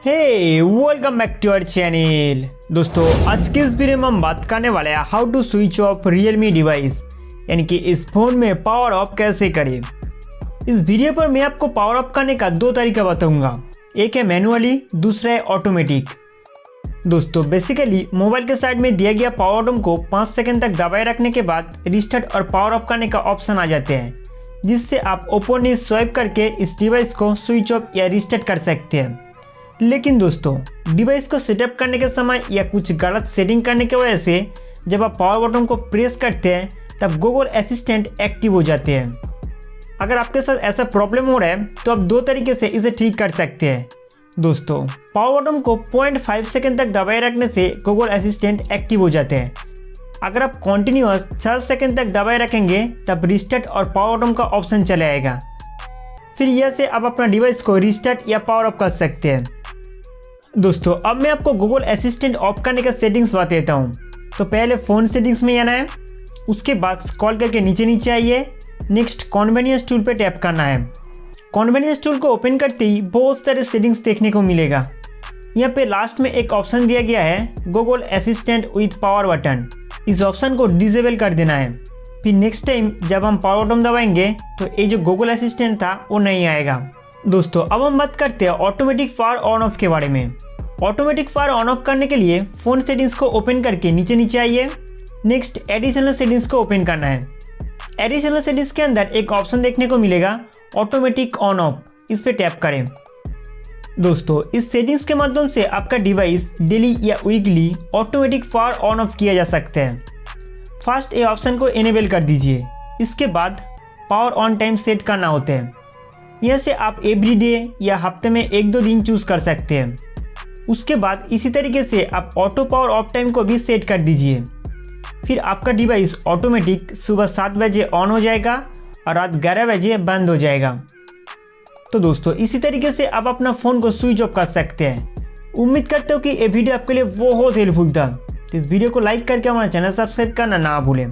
Hey welcome back to our channel. दोस्तों आज के इस वीडियो में हम बात करने वाले हैं how to switch off Realme device, यानी कि इस फोन में पावर ऑफ कैसे करें। इस वीडियो पर मैं आपको पावर ऑफ करने का दो तरीका बताऊंगा, एक है मैनुअली, दूसरा है ऑटोमेटिक। दोस्तों बेसिकली मोबाइल के साइड में दिया गया पावर बटन को 5 सेकंड तक दबाए रखने के बाद रिस्टार्ट और पावर ऑफ करने का ऑप्शन आ जाते हैं, जिससे आप ऊपर नीचे स्वाइप करके इस डिवाइस को स्विच ऑफ या रिस्टार्ट कर सकते हैं। लेकिन दोस्तों डिवाइस को सेटअप करने के समय या कुछ गलत सेटिंग करने की वजह से जब आप पावर बटन को प्रेस करते हैं तब गूगल असिस्टेंट एक्टिव हो जाते हैं। अगर आपके साथ ऐसा प्रॉब्लम हो रहा है तो आप दो तरीके से इसे ठीक कर सकते हैं। दोस्तों पावर बटन को 0.5 सेकंड तक दबाए रखने से गूगल असिस्टेंट एक्टिव हो जाते हैं। अगर आप कंटिन्यूअस 6 सेकंड तक दबाए रखेंगे तब रिस्टार्ट और पावर बटन का ऑप्शन चला आएगा। फिर यह से आप अपना डिवाइस को रिस्टार्ट या पावर ऑफ कर सकते हैं। दोस्तों अब मैं आपको गूगल असिस्टेंट ऑफ करने का सेटिंग्स बता देता हूँ। तो पहले फ़ोन सेटिंग्स में आना है, उसके बाद स्क्रॉल करके नीचे आइए, नेक्स्ट कन्वीनियंस टूल पे टैप करना है। कन्वीनियंस टूल को ओपन करते ही बहुत सारे सेटिंग्स देखने को मिलेगा। यहाँ पे लास्ट में एक ऑप्शन दिया गया है Google assistant with power button, इस ऑप्शन को डिसेबल कर देना है। फिर नेक्स्ट टाइम जब हम पावर बटन दबाएंगे तो ये जो गूगल असिस्टेंट था वो नहीं आएगा। दोस्तों अब हम बात करते हैं ऑटोमेटिक पावर ऑन ऑफ के बारे में। ऑटोमेटिक पावर ऑन ऑफ करने के लिए फ़ोन सेटिंग्स को ओपन करके नीचे आइए, नेक्स्ट एडिशनल सेटिंग्स को ओपन करना है। एडिशनल सेटिंग्स के अंदर एक ऑप्शन देखने को मिलेगा ऑटोमेटिक ऑन ऑफ, इस पर टैप करें। दोस्तों इस सेटिंग्स के माध्यम से आपका डिवाइस डेली या weekly automatic power on off किया जा सकता है। फर्स्ट ये ऑप्शन को इनेबल कर दीजिए, इसके बाद पावर ऑन टाइम सेट करना होता है। यह से आप एवरीडे या हफ्ते में 1-2 दिन चूज़ कर सकते हैं। उसके बाद इसी तरीके से आप ऑटो पावर ऑफ टाइम को भी सेट कर दीजिए। फिर आपका डिवाइस ऑटोमेटिक सुबह 7 बजे ऑन हो जाएगा और रात 11 बजे बंद हो जाएगा। तो दोस्तों इसी तरीके से आप अपना फ़ोन को स्विच ऑफ कर सकते हैं। उम्मीद करते हो कि ये वीडियो आपके लिए बहुत हेल्पफुल था। तो इस वीडियो को लाइक करके हमारा चैनल सब्सक्राइब करना ना भूलें।